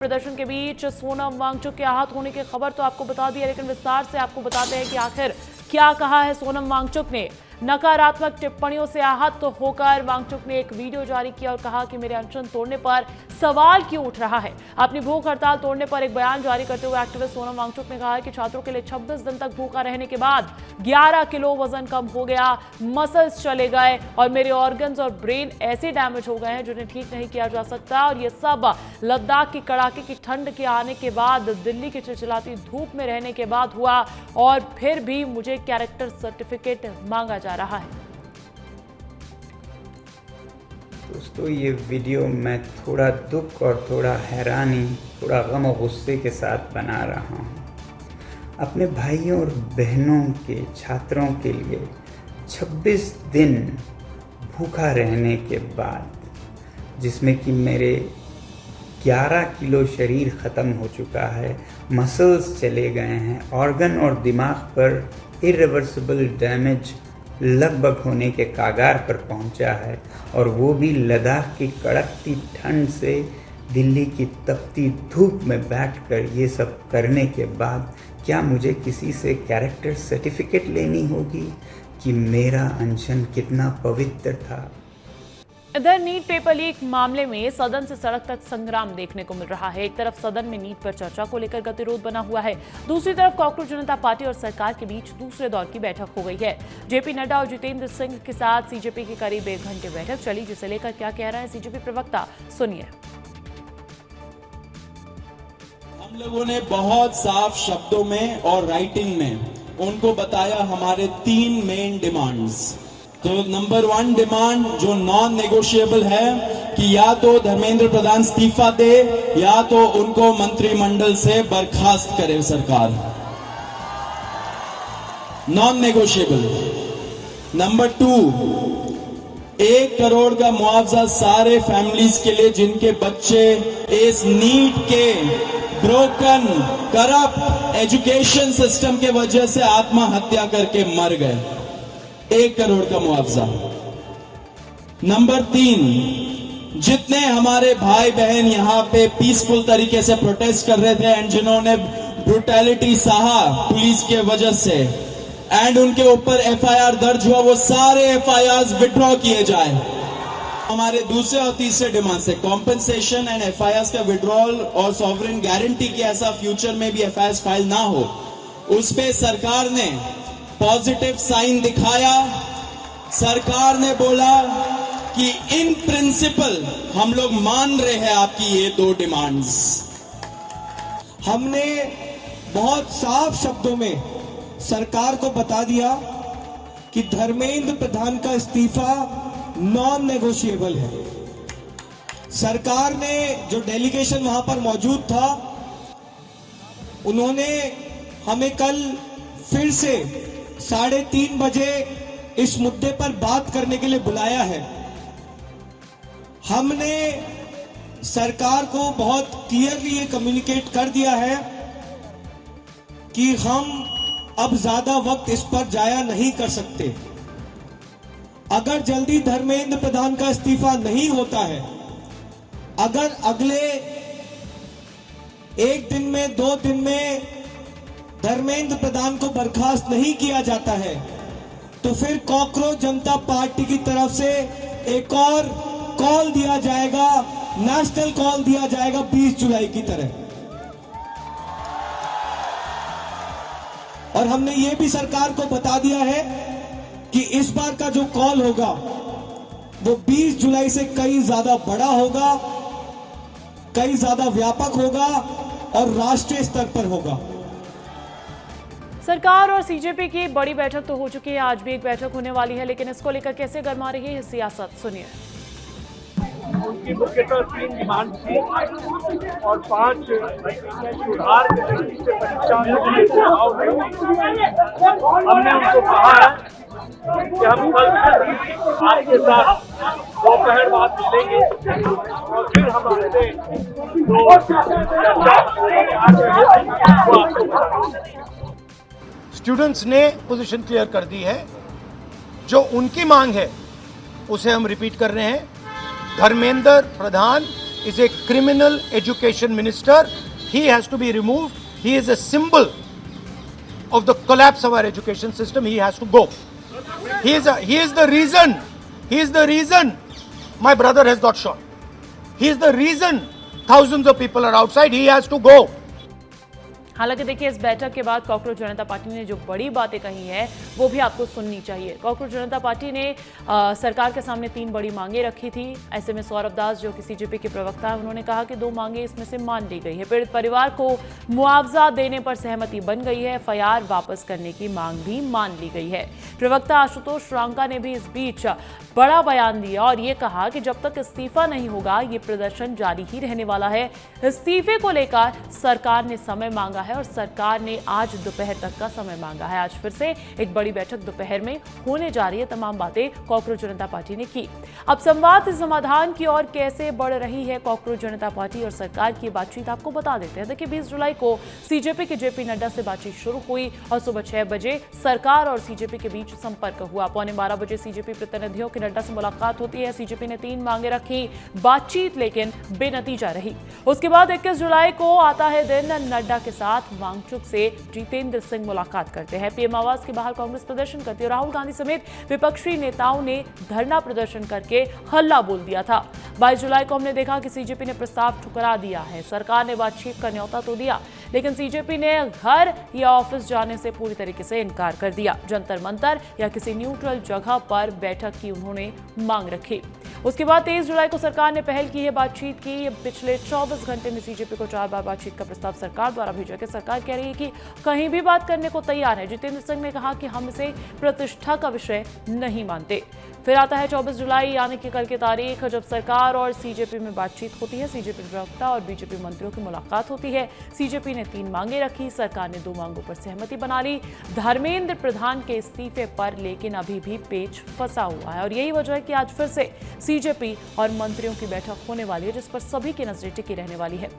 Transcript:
प्रदर्शन के बीच सोनम वांगचुक के आहत होने की खबर तो आपको बता दी है, लेकिन विस्तार से आपको बताते हैं कि आखिर क्या कहा है सोनम वांगचुक ने। नकारात्मक टिप्पणियों से आहत होकर वांगचुक ने एक वीडियो जारी किया और कहा कि मेरे अनशन तोड़ने पर सवाल क्यों उठ रहा है। अपनी भूख हड़ताल तोड़ने पर एक बयान जारी करते हुए एक्टिविस्ट सोनम वांगचुक ने कहा कि छात्रों के लिए 26 दिन तक भूखा रहने के बाद 11 किलो वजन कम हो गया, मसल्स चले गए और मेरे ऑर्गन्स और ब्रेन ऐसे डैमेज हो गए हैं जिन्हें ठीक नहीं किया जा सकता। और ये सब लद्दाख की कड़ाके की ठंड के आने के बाद, दिल्ली की चिलचिलाती धूप में रहने के बाद हुआ और फिर भी मुझे कैरेक्टर सर्टिफिकेट मांगा जा रहा है। दोस्तों, ये वीडियो मैं थोड़ा दुख और थोड़ा हैरानी, थोड़ा गम और गुस्से के साथ बना रहा हूँ। अपने भाइयों और बहनों के, छात्रों के लिए 26 दिन भूखा रहने के बाद, जिसमें कि मेरे 11 किलो शरीर ख़त्म हो चुका है, मसल्स चले गए हैं, ऑर्गन और दिमाग पर इरिवर्सिबल डैमेज लगभग होने के कागार पर पहुंचा है, और वो भी लद्दाख की कड़कती ठंड से दिल्ली की तपती धूप में बैठकर ये सब करने के बाद क्या मुझे किसी से कैरेक्टर सर्टिफिकेट लेनी होगी कि मेरा अनशन कितना पवित्र था। इधर नीट पेपर लीक मामले में सदन से सड़क तक संग्राम देखने को मिल रहा है। एक तरफ सदन में नीट पर चर्चा को लेकर गतिरोध बना हुआ है, दूसरी तरफ कॉकरोच जनता पार्टी और सरकार के बीच दूसरे दौर की बैठक हो गई है। जेपी नड्डा और जितेंद्र सिंह के साथ सीजेपी की करीब 1 घंटे बैठक चली, जिसे लेकर क्या कह रहे हैं सीजेपी प्रवक्ता, सुनिए। हम लोगों ने बहुत साफ शब्दों में और राइटिंग में उनको बताया हमारे 3 मेन डिमांड्स। तो नंबर 1 डिमांड जो नॉन नेगोशिएबल है कि या तो धर्मेंद्र प्रधान इस्तीफा दे या तो उनको मंत्रिमंडल से बर्खास्त करे सरकार, नॉन नेगोशिएबल। नंबर 2, 1 करोड़ का मुआवजा सारे फैमिलीज के लिए जिनके बच्चे इस नीट के ब्रोकन करप्ट एजुकेशन सिस्टम के वजह से आत्महत्या करके मर गए, 1 करोड़ का मुआवजा। नंबर 3, जितने हमारे भाई बहन यहाँ पे पीसफुल तरीके से प्रोटेस्ट कर रहे थे एंड जिन्होंने ब्रूटैलिटी सहा पुलिस के वजह से एंड उनके ऊपर एफआईआर दर्ज हुआ, वो सारे एफआईआर विड्रॉ किए जाए। हमारे दूसरे और तीसरे डिमांड से कॉम्पेंसेशन एंड एफआईआर का विड्रॉल और सॉवरेन गारंटी की ऐसा फ्यूचर में भी एफआईआर फाइल ना हो, उस पे सरकार ने पॉजिटिव साइन दिखाया। सरकार ने बोला कि इन प्रिंसिपल हम लोग मान रहे हैं आपकी ये 2 डिमांड्स। हमने बहुत साफ शब्दों में सरकार को बता दिया कि धर्मेंद्र प्रधान का इस्तीफा नॉन नेगोशिएबल है। सरकार ने, जो डेलीगेशन वहां पर मौजूद था, उन्होंने हमें कल फिर से 3:30 बजे इस मुद्दे पर बात करने के लिए बुलाया है। हमने सरकार को बहुत क्लियरली ये कम्युनिकेट कर दिया है कि हम अब ज्यादा वक्त इस पर जाया नहीं कर सकते। अगर जल्दी धर्मेंद्र प्रधान का इस्तीफा नहीं होता है, अगर अगले 1 दिन में 2 दिन में धर्मेंद्र प्रधान को बर्खास्त नहीं किया जाता है, तो फिर कॉकरोच जनता पार्टी की तरफ से एक और कॉल दिया जाएगा, नेशनल कॉल दिया जाएगा 20 जुलाई की तरह। और हमने ये भी सरकार को बता दिया है कि इस बार का जो कॉल होगा वो 20 जुलाई से कहीं ज्यादा बड़ा होगा, कहीं ज्यादा व्यापक होगा और राष्ट्रीय स्तर पर होगा। सरकार और सीजेपी की बड़ी बैठक तो हो चुकी है, आज भी एक बैठक होने वाली है, लेकिन इसको लेकर कैसे गरमा रही है सियासत, सुनिए। उनकी मुख्यतः 3 डिमांड थी और 5 सुधार के दृष्टि से परीक्षा में चुनाव में हमने उनको कहा है कि हम कल आपके साथ दोपहर बाद मिलेंगे और फिर हम आपसे स्टूडेंट्स ने पोजीशन क्लियर कर दी है। जो उनकी मांग है उसे हम रिपीट कर रहे हैं। Dharmendra Pradhan is a criminal education minister. He has to be removed. He is a symbol of the collapse of our education system. He has to go. He is the reason. He is the reason my brother has got shot. He is the reason thousands of people are outside. He has to go. हालांकि देखिए, इस बैठक के बाद cockroach जनता party ने जो बड़ी बातें कही है वो भी आपको सुननी चाहिए। कॉकरोच जनता पार्टी ने सरकार के सामने 3 बड़ी मांगे रखी थी। ऐसे में सौरभ दास, जो कि सीजेपी के प्रवक्ता है, उन्होंने कहा कि 2 मांगे इसमें से मान ली गई है। पीड़ित परिवार को मुआवजा देने पर सहमति बन गई है। एफआईआर वापस करने की मांग भी मान ली गई है। प्रवक्ता आशुतोष रांका ने भी इस बीच बड़ा बयान दिया और ये कहा कि जब तक इस्तीफा नहीं होगा ये प्रदर्शन जारी ही रहने वाला है। इस्तीफे को लेकर सरकार ने समय मांगा है और सरकार ने आज दोपहर तक का समय मांगा है। आज फिर से एक बड़ी बैठक दोपहर में होने जा रही है। तमाम बातें कॉकरोच जनता पार्टी ने की। अब संवाद से समाधान की ओर कैसे बढ़ रही है कॉकरोच जनता पार्टी और सरकार की बातचीत आपको बता देते हैं। देखिए, 20 जुलाई को सीजेपी के जेपी नड्डा से बातचीत शुरू हुई और सुबह 6 बजे सरकार और सीजेपी के बीच संपर्क हुआ। 11:15 बजे सीजेपी प्रतिनिधियों की नड्डा से मुलाकात होती है। सीजेपी ने 3 मांगे रखी, बातचीत लेकिन बेनतीजा रही। उसके बाद 21 जुलाई को आता है दिन, नड्डा के साथ वांगचुक से जितेंद्र सिंह मुलाकात करते हैं। पीएम आवास के बाहर कांग्रेस प्रदर्शन करती है। राहुल गांधी समेत विपक्षी नेताओं ने धरना प्रदर्शन करके हल्ला बोल दिया था। 22 जुलाई को हमने देखा कि सीजेपी ने प्रस्ताव ठुकरा दिया है। सरकार ने बातचीत का न्योता तो दिया, लेकिन सीजेपी ने घर या ऑफिस जाने से पूरी तरीके से इनकार कर दिया। जंतर मंतर या किसी न्यूट्रल जगह पर बैठक की उन्होंने मांग रखी। उसके बाद 23 जुलाई को सरकार ने पहल की है बातचीत की। पिछले 24 घंटे में सीजेपी को 4 बार बातचीत का प्रस्ताव सरकार द्वारा भेजा गया। सरकार कह रही है कि कहीं भी बात करने को तैयार है। जितेंद्र सिंह ने कहा कि हम इसे प्रतिष्ठा का विषय नहीं मानते। फिर आता है 24 जुलाई यानी कि कल की तारीख, जब सरकार और सीजेपी में बातचीत होती है। सीजेपी प्रवक्ता और बीजेपी मंत्रियों की मुलाकात होती है। सीजेपी ने 3 मांगे रखी, सरकार ने 2 मांगों पर सहमति बना ली। धर्मेंद्र प्रधान के इस्तीफे पर लेकिन अभी भी पेच फंसा हुआ है और यही वजह है कि आज फिर से सीजेपी और मंत्रियों की बैठक होने वाली है, जिस पर सभी की नजरें टिकी रहने वाली है।